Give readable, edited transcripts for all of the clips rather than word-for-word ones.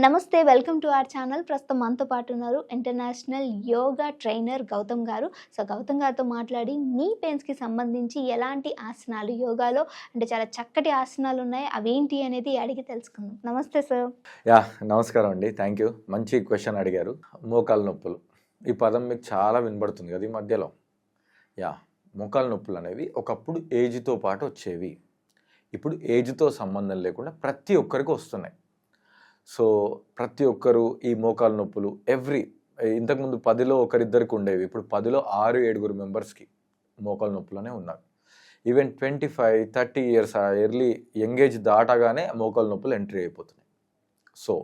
నమస్తే, welcome to our channel. ప్రస్తుతం మనతో పాటు ఉన్నారు ఇంటర్నేషనల్ యోగా ట్రైనర్ గౌతమ్ గారు. సో గౌతమ్ గారితో మాట్లాడి నీ పెయిన్స్కి సంబంధించి ఎలాంటి ఆసనాలు యోగాలో అంటే చాలా చక్కటి ఆసనాలు ఉన్నాయి, అవేంటి అనేది అడిగి తెలుసుకుందాం. నమస్తే సార్. నమస్కారం అండి. Thank you. మంచి క్వశ్చన్ అడిగారు. మోకాలు నొప్పులు ఈ పదం మీకు చాలా వినబడుతుంది కదా ఈ మధ్యలో. మోకాలు నొప్పులు అనేవి ఒకప్పుడు ఏజ్తో పాటు వచ్చేవి. ఇప్పుడు ఏజ్తో సంబంధం లేకుండా ప్రతి ఒక్కరికి వస్తున్నాయి. సో ప్రతి ఒక్కరు ఈ మోకాలు నొప్పులు ఇంతకుముందు 10లో ఒకరిద్దరికి ఉండేవి, ఇప్పుడు 10లో 6-7 మెంబర్స్కి మోకాలు నొప్పులనే ఉన్నారు. ఈవెన్ 25-30 ఇయర్స్ ఎర్లీ యంగేజ్ దాటగానే మోకాలు నొప్పులు ఎంట్రీ అయిపోతున్నాయి. సో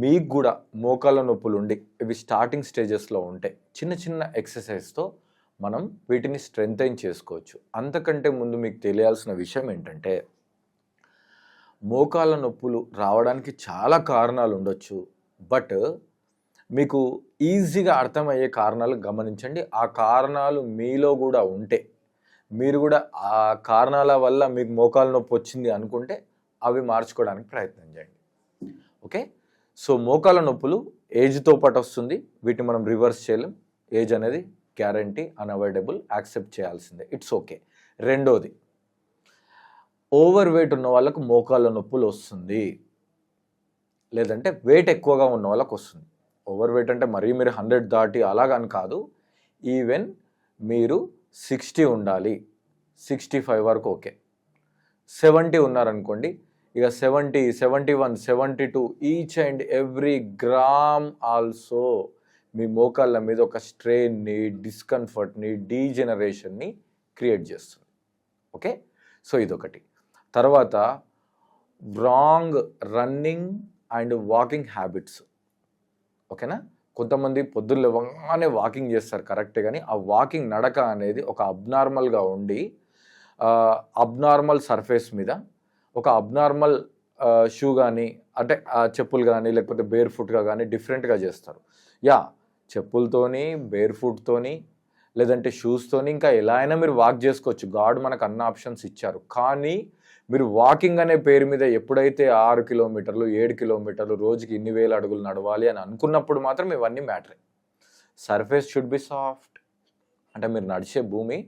మీకు కూడా మోకాళ్ళ నొప్పులు ఉండి ఇవి స్టార్టింగ్ స్టేజెస్లో ఉంటే చిన్న చిన్న ఎక్సర్సైజ్తో మనం వీటిని స్ట్రెంథైన్ చేసుకోవచ్చు. అంతకంటే ముందు మీకు తెలియాల్సిన విషయం ఏంటంటే, మోకాళ్ళ నొప్పులు రావడానికి చాలా కారణాలు ఉండొచ్చు, బట్ మీకు ఈజీగా అర్థమయ్యే కారణాలు గమనించండి. ఆ కారణాలు మీలో కూడా ఉంటే, మీరు కూడా ఆ కారణాల వల్ల మీకు మోకాళ్ళ నొప్పి వచ్చింది అనుకుంటే అవి మార్చుకోవడానికి ప్రయత్నం చేయండి. ఓకే, సో మోకాళ్ళ నొప్పులు ఏజ్తో పాటు వస్తుంది. వీటిని మనం రివర్స్ చేయలేం. ఏజ్ అనేది గ్యారంటీ, అన్అవాయిడబుల్, యాక్సెప్ట్ చేయాల్సిందే. It's okay. రెండోది, ఓవర్ వెయిట్ ఉన్న వాళ్ళకు మోకాళ్ళ నొప్పులు వస్తుంది, లేదంటే వెయిట్ ఎక్కువగా ఉన్న వాళ్ళకు వస్తుంది. ఓవర్ వెయిట్ అంటే మరీ మీరు 100 దాటి అలాగని కాదు. ఈవెన్ మీరు 60 ఉండాలి, 65 వరకు ఓకే. 70 ఉన్నారనుకోండి, ఇక 70, 71, 72 each and every gram also మీ మోకాళ్ళ మీద ఒక స్ట్రెయిన్ని, డిస్కంఫర్ట్ని, డీజెనరేషన్ని క్రియేట్ చేస్తుంది. ఓకే, సో ఇదొకటి. తర్వాత wrong running and walking habits. ఓకేనా, కొంతమంది పొద్దున్న లేవగానే వాకింగ్ చేస్తారు కరెక్టే, కానీ ఆ వాకింగ్ నడక అనేది ఒక అబ్నార్మల్గా ఉండి అబ్నార్మల్ సర్ఫేస్ మీద ఒక అబ్నార్మల్ షూ కానీ, అంటే చెప్పులు కానీ, లేకపోతే బేర్ ఫుట్గా కానీ డిఫరెంట్గా చేస్తారు. చెప్పులతోని, బేర్ ఫుట్తోని, లేదంటే షూస్తోని ఇంకా ఎలా అయినా మీరు వాక్ చేసుకోవచ్చు. గాడ్ మనకు అన్న ఆప్షన్స్ ఇచ్చారు. కానీ మీరు వాకింగ్ అనే పేరు మీద ఎప్పుడైతే 6 కిలోమీటర్లు 7 కిలోమీటర్లు రోజుకి ఇన్ని వేల అడుగులు నడవాలి అని అనుకున్నప్పుడు మాత్రం ఇవన్నీ మ్యాటరే. Surface should be soft. అంటే మీరు నడిచే భూమి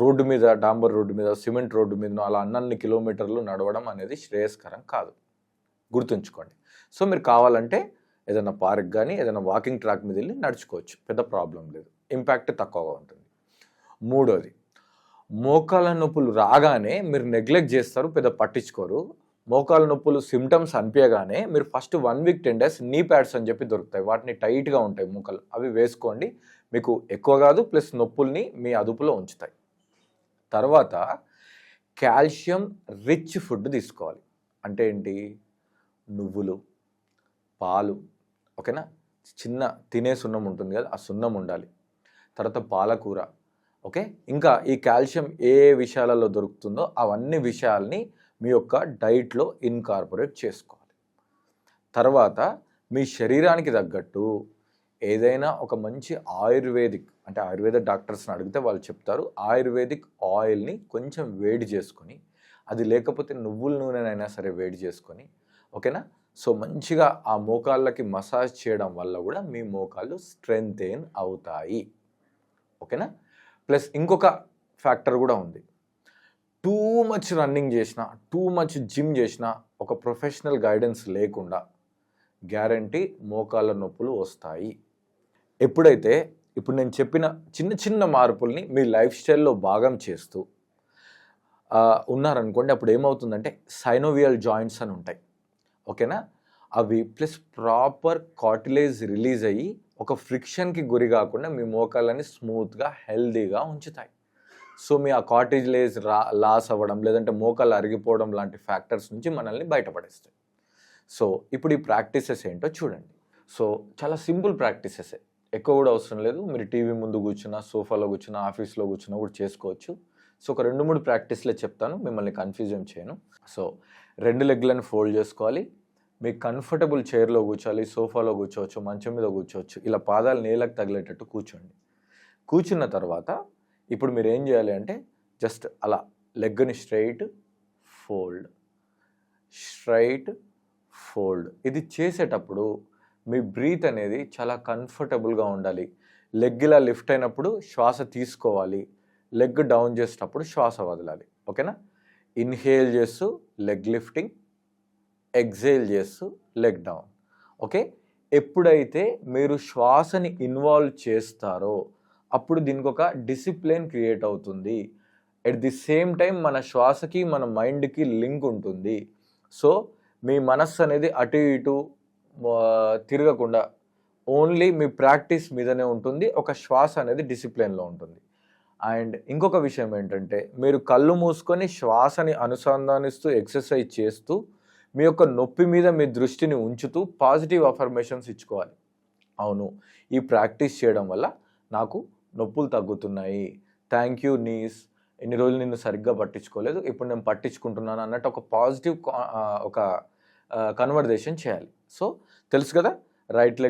రోడ్డు మీద, డాంబర్ రోడ్డు మీద, సిమెంట్ రోడ్డు మీద అలా అన్నన్ని కిలోమీటర్లు నడవడం అనేది శ్రేయస్కరం కాదు, గుర్తుంచుకోండి. సో మీరు కావాలంటే ఏదైనా పార్క్ కానీ ఏదైనా వాకింగ్ ట్రాక్ మీద వెళ్ళి నడుచుకోవచ్చు, పెద్ద ప్రాబ్లం లేదు, ఇంపాక్ట్ తక్కువగా ఉంటుంది. మూడోది, మోకాళ్ళ నొప్పులు రాగానే మీరు నెగ్లెక్ట్ చేస్తారు, పెద్ద పట్టించుకోరు. మోకాళ్ళ నొప్పులు సిమ్టమ్స్ అనిపించగానే మీరు ఫస్ట్ 1 వీక్ 10 డేస్ నీ ప్యాడ్స్ అని చెప్పి దొరుకుతాయి. వాటిని టైట్గా ఉంటాయి మోకాలు, అవి వేసుకోండి. మీకు ఎక్కువ కాదు, ప్లస్ నొప్పుల్ని మీ అదుపులో ఉంచుతాయి. తర్వాత కాల్షియం రిచ్ ఫుడ్ తీసుకోవాలి. అంటే ఏంటి? నువ్వులు, పాలు, ఓకేనా, చిన్న తినే సున్నం ఉంటుంది కదా, ఆ సున్నం ఉండాలి. తర్వాత పాలకూర, ఓకే. ఇంకా ఈ కాల్షియం ఏ విషయాలలో దొరుకుతుందో అవన్నీ విషయాల్ని మీ యొక్క డైట్లో ఇన్కార్పొరేట్ చేసుకోవాలి. తర్వాత మీ శరీరానికి తగ్గట్టు ఏదైనా ఒక మంచి ఆయుర్వేదిక్, అంటే ఆయుర్వేద డాక్టర్స్ని అడిగితే వాళ్ళు చెప్తారు, ఆయుర్వేదిక్ ఆయిల్ని కొంచెం వేడి చేసుకొని, అది లేకపోతే నువ్వుల నూనెనైనా సరే వేడి చేసుకొని, ఓకేనా, సో మంచిగా ఆ మోకాళ్ళకి మసాజ్ చేయడం వల్ల కూడా మీ మోకాళ్ళు స్ట్రెంథెన్ అవుతాయి. ఓకేనా, ప్లస్ ఇంకొక ఫ్యాక్టర్ కూడా ఉంది. టూ మచ్ రన్నింగ్ చేసినా, టూ మచ్ జిమ్ చేసినా, ఒక ప్రొఫెషనల్ గైడెన్స్ లేకుండా గ్యారంటీ మోకాళ్ళ నొప్పులు వస్తాయి. ఎప్పుడైతే ఇప్పుడు నేను చెప్పిన చిన్న చిన్న మార్పుల్ని మీ లైఫ్ స్టైల్లో భాగం చేస్తూ ఉన్నారనుకోండి, అప్పుడు ఏమవుతుందంటే సైనోవియల్ జాయింట్స్ అని ఉంటాయి, ఓకేనా, అవి ప్లస్ ప్రాపర్ కార్టిలేజ్ రిలీజ్ అయ్యి ఒక ఫ్రిక్షన్కి గురి కాకుండా మీ మోకాళ్ళని స్మూత్గా హెల్దీగా ఉంచుతాయి. సో మీ ఆ కార్టిలేజ్ లాస్ అవ్వడం, లేదంటే మోకాళ్ళు అరిగిపోవడం లాంటి ఫ్యాక్టర్స్ నుంచి మనల్ని బయటపడేస్తాయి. సో ఇప్పుడు ఈ ప్రాక్టీసెస్ ఏంటో చూడండి. సో చాలా సింపుల్ ప్రాక్టీసెసే, ఎక్కువ కూడా అవసరం లేదు. మీరు టీవీ ముందు కూర్చున్నా, సోఫాలో కూర్చున్నా, ఆఫీస్లో కూర్చున్నా కూడా చేసుకోవచ్చు. సో ఒక 2-3 ప్రాక్టీస్లే చెప్తాను, మిమ్మల్ని కన్ఫ్యూజన్ చేయను. సో 2 లెగ్లను ఫోల్డ్ చేసుకోవాలి. మీకు కంఫర్టబుల్ చైర్లో కూర్చోవాలి, సోఫాలో కూర్చోవచ్చు, మంచం మీద కూర్చోవచ్చు. ఇలా పాదాలు నేలకు తగిలేటట్టు కూర్చోండి. కూర్చున్న తర్వాత ఇప్పుడు మీరు ఏం చేయాలి అంటే, జస్ట్ అలా లెగ్ని స్ట్రైట్ ఫోల్డ్, స్ట్రైట్ ఫోల్డ్. ఇది చేసేటప్పుడు మీ బ్రీత్ అనేది చాలా కంఫర్టబుల్గా ఉండాలి. లెగ్ ఇలా లిఫ్ట్ అయినప్పుడు శ్వాస తీసుకోవాలి, లెగ్ డౌన్ చేసేటప్పుడు శ్వాస వదలాలి. ఓకేనా? ఇన్హేల్ చేస్తూ లెగ్ లిఫ్టింగ్, ఎగ్జేల్ చేస్తూ లెగ్ డౌన్. ఓకే? ఎప్పుడైతే మీరు శ్వాసని ఇన్వాల్వ్ చేస్తారో అప్పుడు దీనికి ఒక డిసిప్లిన్ క్రియేట్ అవుతుంది. ఎట్ ది సేమ్ టైం మన శ్వాసకి మన మైండ్కి లింక్ ఉంటుంది. సో మీ మనస్సు అనేది అటు ఇటు తిరగకుండా ఓన్లీ మీ ప్రాక్టీస్ మీదనే ఉంటుంది. ఒక శ్వాస అనేది డిసిప్లిన్లో ఉంటుంది. అండ్ ఇంకొక విషయం ఏంటంటే మీరు కళ్ళు మూసుకొని శ్వాసని అనుసంధానిస్తూ ఎక్సర్సైజ్ చేస్తూ మీ యొక్క నొప్పి మీద మీ దృష్టిని ఉంచుతూ పాజిటివ్ అఫర్మేషన్స్ ఇచ్చుకోవాలి. అవును, ఈ ప్రాక్టీస్ చేయడం వల్ల నాకు నొప్పులు తగ్గుతున్నాయి, థ్యాంక్ యూ నీస్, ఎన్ని రోజులు నిన్ను సరిగ్గా పట్టించుకోలేదు, ఇప్పుడు నేను పట్టించుకుంటున్నాను అన్నట్టు ఒక పాజిటివ్ ఒక కన్వర్జేషన్ చేయాలి. సో తెలుసు కదా, రైట్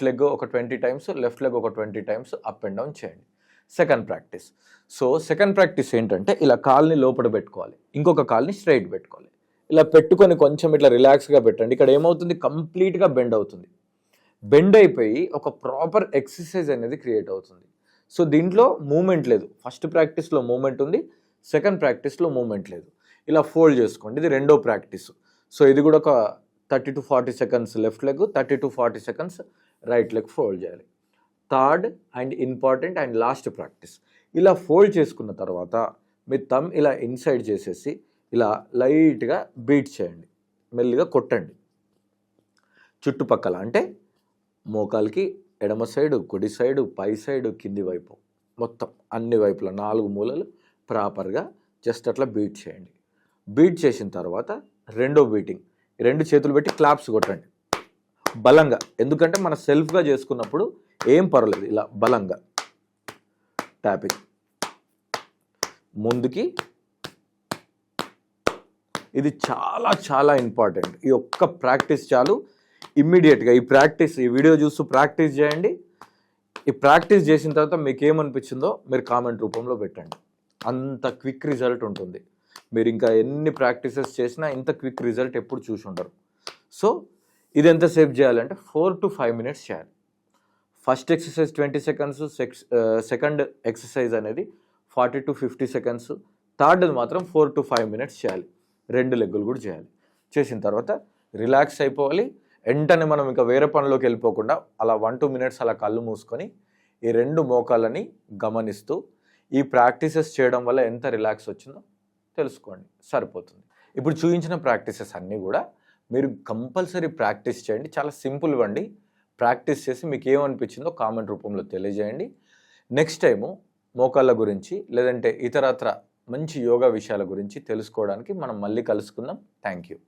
లెగ్ ఒక 20 టైమ్స్, లెఫ్ట్ లెగ్ ఒక 20 టైమ్స్ అప్ అండ్ డౌన్ చేయండి. Second practice. So second practice ఏంటంటే ఇలా కాల్ని లోపల పెట్టుకోవాలి, ఇంకొక కాల్ని స్ట్రైట్ పెట్టుకోవాలి. ఇలా పెట్టుకొని కొంచెం ఇట్లా రిలాక్స్గా పెట్టండి. ఇక్కడ ఏమవుతుంది, కంప్లీట్గా బెండ్ అవుతుంది. బెండ్ అయిపోయి ఒక ప్రాపర్ ఎక్సర్సైజ్ అనేది క్రియేట్ అవుతుంది. సో దీంట్లో మూమెంట్ లేదు. ఫస్ట్ ప్రాక్టీస్లో మూమెంట్ ఉంది, సెకండ్ ప్రాక్టీస్లో మూమెంట్ లేదు. ఇలా ఫోల్డ్ చేసుకోండి. ఇది రెండో ప్రాక్టీస్. సో ఇది కూడా ఒక 30 to 40 seconds left leg, 30 to 40 seconds right leg fold చేయాలి. Third and important and last practice. ఇలా ఫోల్డ్ చేసుకున్న తర్వాత మీ థంబ్ ఇలా ఇన్సైడ్ చేసేసి ఇలా లైట్గా బీట్ చేయండి, మెల్లిగా కొట్టండి చుట్టుపక్కల. అంటే మోకాలికి ఎడమ సైడు, కుడి సైడు, పై సైడు, కింది వైపు, మొత్తం అన్ని వైపులా 4 మూలలు ప్రాపర్గా జస్ట్ అట్లా బీట్ చేయండి. బీట్ చేసిన తర్వాత రెండో బీటింగ్, 2 చేతులు పెట్టి క్లాప్స్ కొట్టండి బలంగా. ఎందుకంటే మన సెల్ఫ్గా చేసుకున్నప్పుడు ఏం పర్వాలేదు, ఇలా బలంగా ట్యాపింగ్ ముందుకి. ఇది చాలా చాలా ఇంపార్టెంట్. ఈ ఒక్క ప్రాక్టీస్ చాలు. ఇమ్మీడియట్గా ఈ వీడియో చూస్తూ ప్రాక్టీస్ చేయండి. ఈ ప్రాక్టీస్ చేసిన తర్వాత మీకు ఏమనిపించిందో మీరు కామెంట్ రూపంలో పెట్టండి. అంత క్విక్ రిజల్ట్ ఉంటుంది. మీరు ఇంకా ఎన్ని ప్రాక్టీసెస్ చేసినా ఇంత క్విక్ రిజల్ట్ ఎప్పుడు చూసి ఉండరు. సో ఇది ఎంతసేపు చేయాలంటే 4 to 5 minutes చేయాలి. First exercise 20 seconds, second exercise అనేది 40 to 50 సెకండ్స్, థర్డ్ మాత్రం 4 to 5 minutes చేయాలి. 2 లెగ్గులు కూడా చేయాలి. చేసిన తర్వాత రిలాక్స్ అయిపోవాలి. వెంటనే మనం ఇంకా వేరే పనిలోకి వెళ్ళిపోకుండా అలా 1-2 minutes అలా కళ్ళు మూసుకొని ఈ 2 మోకాళ్ళని గమనిస్తూ ఈ ప్రాక్టీసెస్ చేయడం వల్ల ఎంత రిలాక్స్ వచ్చిందో తెలుసుకోండి, సరిపోతుంది. ఇప్పుడు చూపించిన ప్రాక్టీసెస్ అన్నీ కూడా మీరు కంపల్సరీ ప్రాక్టీస్ చేయండి. చాలా సింపుల్ అండి. ప్రాక్టీస్ చేసి మీకు ఏమనిపించిందో కామెంట్ రూపంలో తెలియజేయండి. నెక్స్ట్ టైము మోకాళ్ళ గురించి లేదంటే ఇతరత్ర మంచి యోగా విషయాల గురించి తెలుసుకోవడానికి మనం మళ్ళీ కలుసుకుందాం. Thank you.